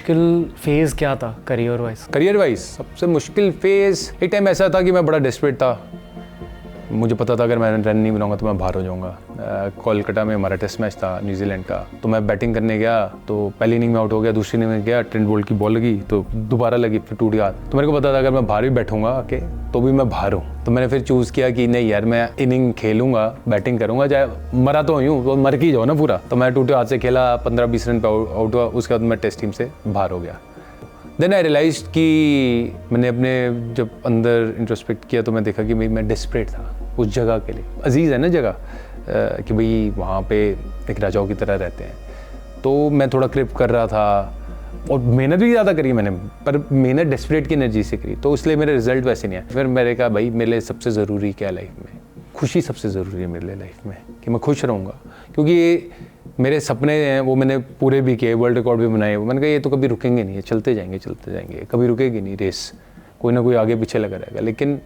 मुश्किल फेज़ क्या था करियर वाइज? सबसे मुश्किल फेज़ एक टाइम ऐसा था कि मैं बड़ा डेस्परेट था। मुझे पता था अगर मैं रन नहीं बनाऊंगा तो मैं बाहर हो जाऊंगा। कोलकाता में हमारा टेस्ट मैच था न्यूजीलैंड का, तो मैं बैटिंग करने गया तो पहली इनिंग में आउट हो गया, दूसरी इनिंग में गया, ट्रेंट बोल्ट की बॉल लगी तो दोबारा लगी, फिर टूट गया। तो मेरे को पता था अगर मैं बाहर भी बैठूंगा आके तो भी मैं बाहर हूँ। तो मैंने फिर चूज़ किया कि नहीं यार, मैं इनिंग खेलूंगा, बैटिंग करूंगा, चाहे मरा तो यूँ तो मर के जाओ ना पूरा। तो मैं टूटे हाथ से खेला, 15-20 रन पे आउट हुआ। उसके बाद मैं टेस्ट टीम से बाहर हो गया। देन आई रियलाइज कि मैंने अपने जब अंदर इंट्रोस्पेक्ट किया तो मैं देखा कि मैं डेस्परेट था उस जगह के लिए। अजीज़ है ना जगह कि भाई वहाँ पे एक राजाओं की तरह रहते हैं। तो मैं थोड़ा क्रिप कर रहा था और मेहनत भी ज़्यादा करी मैंने, पर मेहनत डेस्परेट की एनर्जी से करी, तो इसलिए मेरे रिजल्ट वैसे नहीं आए। फिर मैंने कहा भाई मेरे लिए सबसे ज़रूरी क्या है लाइफ में? खुशी सबसे ज़रूरी है मेरे लिए लाइफ में, कि मैं खुश रहूँगा। क्योंकि ये मेरे सपने हैं वो मैंने पूरे भी किए, वर्ल्ड रिकॉर्ड भी बनाए। मैंने कहा ये तो कभी रुकेंगे नहीं, चलते जाएंगे, कभी रुकेगी नहीं रेस, कोई ना कोई आगे पीछे लगा रहेगा। लेकिन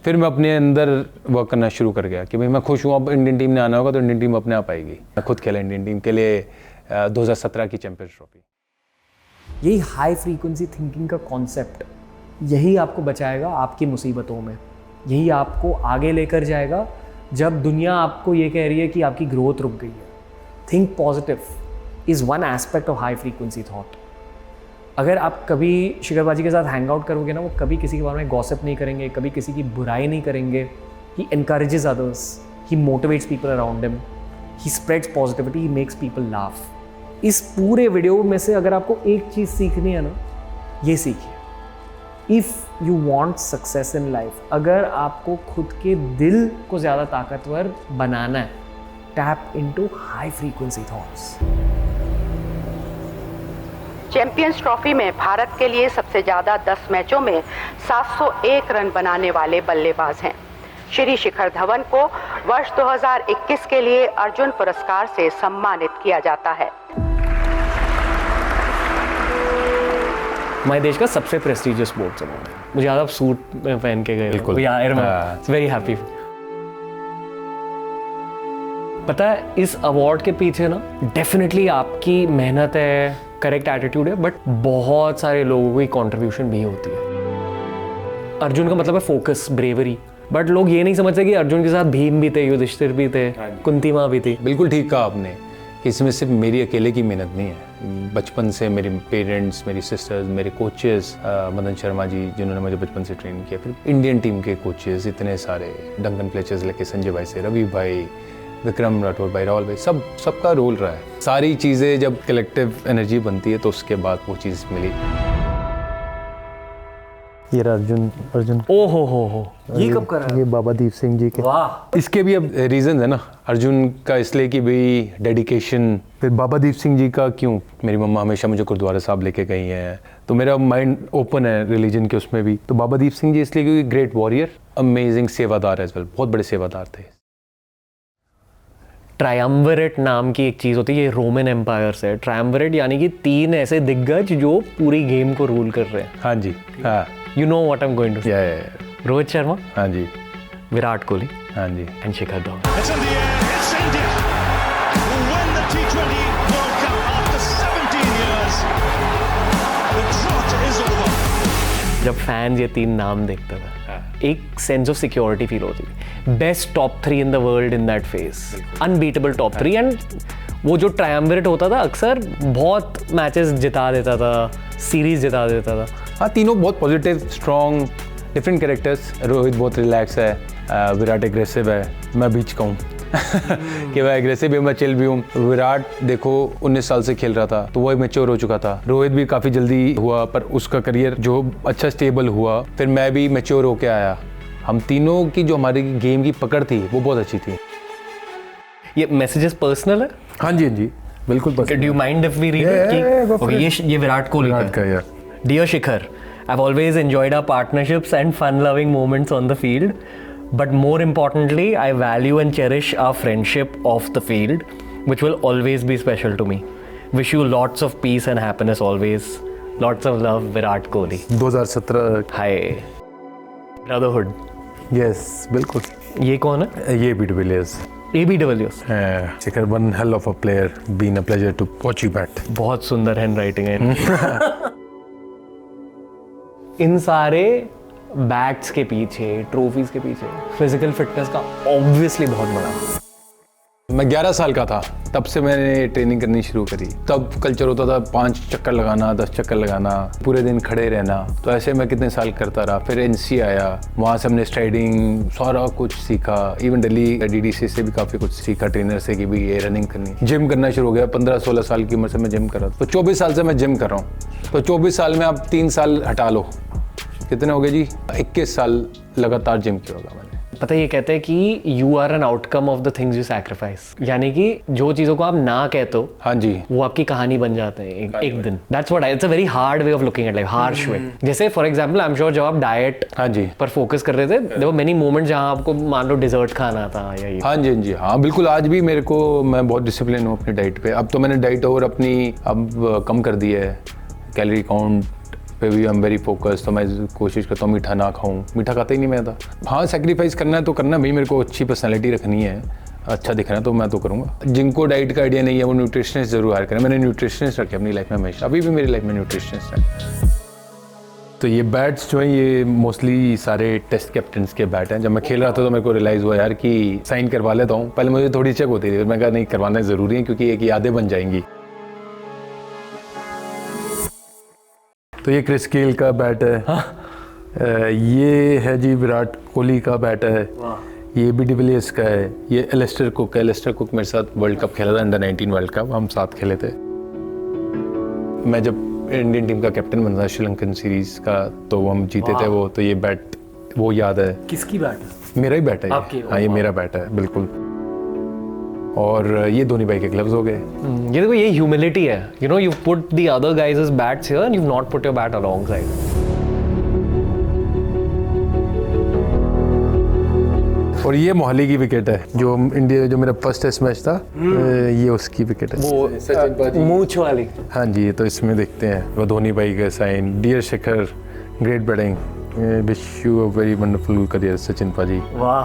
फिर मैं अपने अंदर वर्क करना शुरू कर गया कि भाई मैं खुश हूँ, अब इंडियन टीम ने आना होगा तो इंडियन टीम अपने आप आएगी। मैं खुद खेला इंडियन टीम के लिए 2017 की चैंपियंस ट्रॉफी। यही हाई फ्रीक्वेंसी थिंकिंग का कॉन्सेप्ट, यही आपको बचाएगा आपकी मुसीबतों में, यही आपको आगे लेकर जाएगा जब दुनिया आपको ये कह रही है कि आपकी ग्रोथ रुक गई है। Think positive is one aspect of high frequency thought. अगर आप कभी शिखरबाजी के साथ हैंग आउट करोगे ना, वो कभी किसी के बारे में गॉसिप नहीं करेंगे, कभी किसी की बुराई नहीं करेंगे। He encourages others, he motivates people around him, he spreads positivity, he makes people laugh. इस पूरे वीडियो में से अगर आपको एक चीज़ सीखनी है ना, ये सीखिए। If you want success in life, अगर आपको खुद के दिल को ज़्यादा ताकतवर बनाना है, tap into high frequency thoughts. Champions trophy में भारत के लिए सबसे ज़्यादा 10 मैचों में 701 रन बनाने वाले बल्लेबाज हैं। श्री शिखर धवन को वर्ष 2021 के लिए अर्जुन पुरस्कार से सम्मानित किया जाता है। हमारे देश का सबसे प्रेस्टिजियस स्पोर्ट्स अवार्ड है। मुझे याद, आप सूट में पहन के गए। बिल्कुल, वेरी हैप्पी। पता है इस अवार्ड के पीछे ना डेफिनेटली आपकी मेहनत है, करेक्ट एटीट्यूड है, बट बहुत सारे लोगों की कंट्रीब्यूशन भी होती है। अर्जुन का मतलब है फोकस, ब्रेवरी, बट लोग ये नहीं समझते कि अर्जुन के साथ भीम भी थे, युधिष्ठिर भी थे, कुंती माँ भी थी। बिल्कुल ठीक कहा आपने कि इसमें सिर्फ मेरी अकेले की मेहनत नहीं है। बचपन से मेरे पेरेंट्स, मेरी सिस्टर्स, मेरे कोचेस, मदन शर्मा जी जिन्होंने मुझे बचपन से ट्रेन किया, फिर इंडियन टीम के कोचेस इतने सारे, डंकन फ्लेचर्स लेके संजय भाई से, रवि भाई, विक्रम राठौर भाई, राहुल भाई, सबका रोल रहा है। सारी चीज़ें जब कलेक्टिव एनर्जी बनती है तो उसके बाद वो चीज़ मिली। ये अर्जुन ओ हो ये कब करा? ये बाबा दीप सिंह जी के। वाह। इसके भी अब रीज़न है ना। अर्जुन का इसलिए कि भाई डेडिकेशन। फिर बाबा दीप सिंह जी का क्यों? मेरी मम्मा हमेशा मुझे गुरुद्वारा साहब लेके गई हैं, तो मेरा माइंड ओपन है रिलीजन के उसमें भी। तो बाबा दीप सिंह जी इसलिए क्योंकि ग्रेट वॉरियर, अमेजिंग सेवादार एज वेल, बहुत बड़े सेवादार थे। ट्रायम्विरेट नाम की एक चीज़ होती है, ये रोमन एम्पायर से। ट्रायम्विरेट यानी कि 3 ऐसे दिग्गज जो पूरी गेम को रूल कर रहे हैं। हाँ जी, हाँ। You know what I am going to say. Rohit Sharma, हाँ जी, विराट कोहली, हाँ जी, एंड शिखर धवन। जब फैंस ये 3 नाम देखते थे, एक सेंस ऑफ सिक्योरिटी फील होती थी। Best top 3 in the world in that phase, unbeatable top 3। And वो जो ट्रायम्विरेट होता था अक्सर बहुत मैचेस जिता देता था, सीरीज जिता देता था। हाँ, तीनों बहुत positive, strong, different characters. Rohit बहुत रिलैक्स है, विराट एग्रेसिव है, मैं बीच का हूँ कि मैं एग्रेसिव भी, मैं चिल भी हूँ। विराट देखो 19 साल से खेल रहा था तो वो मैच्योर हो चुका था। रोहित भी काफ़ी जल्दी हुआ पर उसका करियर जो अच्छा स्टेबल हुआ, फिर मैं भी मैच्योर होके आया। हम तीनों की जो हमारी गेम की पकड़ थी वो बहुत अच्छी थी। ये मैसेजेस पर्सनल है? हाँ जी, हाँ जी, बिल्कुल। Do you mind if we read it? ये विराट कोहली का यार। Dear Shikhar, I've always enjoyed our partnerships and fun-loving moments on the field. But more importantly, I value and cherish our friendship off the field, which will always be special to me. Wish you lots of peace and happiness always. Lots of love, Virat Kohli. 2017। Hi. Brotherhood. Yes, बिल्कुल। ये कौन है? ये भी de Villiers. AB de Villiers। Shikhar one hell of a player, been a pleasure to watch you bat. बहुत सुंदर hand writing है इन सारे बैट्स के पीछे, ट्रॉफीज के पीछे फिजिकल फिटनेस का ऑब्वियसली बहुत बड़ा। मैं 11 साल का था तब से मैंने ट्रेनिंग करनी शुरू करी। तब कल्चर होता था 5 चक्कर लगाना, 10 चक्कर लगाना, पूरे दिन खड़े रहना। तो ऐसे मैं कितने साल करता रहा। फिर NC आया, वहाँ से हमने स्ट्राइडिंग सारा कुछ सीखा। इवन दिल्ली DDC से भी काफ़ी कुछ सीखा, ट्रेनर से कि भी ये रनिंग करनी। जिम करना शुरू हो गया। 15-16 साल की उम्र से मैं जिम कर रहा था। तो 24 साल से मैं जिम कर रहा हूँ। तो 24 साल में आप 3 साल हटा लो, कितने हो गए जी? 21 साल लगातार जिम किया होगा मैंने। पता है, ये कहते हैं कि you are an outcome of the things you sacrifice, यानी कि जो चीज़ों को आप ना कहते हो, हाँ जी, वो आपकी कहानी बन जाते हैं एक दिन। That's what it's a very hard way of looking at life, harsh way. जैसे for example I am sure जब आप डाइट हाँ जी, पर फोकस कर रहे थे, देयर वर मेनी मोमेंट्स जहां आपको मान लो डिजर्ट खाना था या ये। हाँ जी, हाँ जी, हाँ बिल्कुल। आज भी मेरे को, मैं बहुत डिसिप्लिन हूँ अपनी डाइट पे। अब तो मैंने डाइट और अपनी अब कम कर दी है। कैलोरी काउंट पे भी आई एम वेरी फोकस। तो मैं कोशिश करता हूँ मीठा ना खाऊं। मीठा खाता ही नहीं मैं था। हाँ, सेक्रीफाइस करना है तो करना भाई। मेरे को अच्छी पर्सनैलिटी रखनी है, अच्छा दिखना है तो मैं तो करूँगा। जिनको डाइट का आइडिया नहीं है वो न्यूट्रिशनिस्ट जरूर हायर करें। मैंने न्यूट्रिशनिस्ट रखे अपनी लाइफ में हमेशा, अभी भी मेरी लाइफ में न्यूट्रिशनिस्ट है। तो ये बैट्स जो हैं ये मोस्टली सारे टेस्ट कैप्टन्स के बैट हैं। जब मैं खेल रहा था तो मेरे को रियलाइज़ हुआ यार कि साइन करवा लेता हूँ। पहले मुझे थोड़ी चेक होती थी, मैं कहा नहीं करवाना ज़रूरी है क्योंकि एक यादें बन जाएंगी। तो ये क्रिस गेल का बैट है। ये है जी विराट कोहली का बैट है। ये बी डिविलियर्स का है। ये एलिस्टर कुक है। एलिस्टर कुक मेरे साथ वर्ल्ड कप खेला था, अंडर-19 वर्ल्ड कप, हम साथ खेले थे। मैं जब इंडियन टीम का कैप्टन बना था श्रीलंकन सीरीज का, तो हम जीते थे वो। तो ये बैट वो याद है। किसकी बैट है? मेरा ही बैट है। हाँ, ये मेरा बैट है बिल्कुल। और ये धोनी भाई के ग्लव्स हो गए। ये देखो, ये ह्यूमिलिटी है। You know, you put the other guys bats here and you not put your bat along side. और ये मोहाली की विकेट है जो इंडिया, जो मेरा फर्स्ट टेस्ट मैच था, ये उसकी विकेट है। वो सचिन पाजी मूंछ वाली। हाँ जी, ये तो इसमें देखते हैं वो धोनी भाई का sign. Dear Shikhar, great batting, wish you a very wonderful career Sachin paaji. वाह।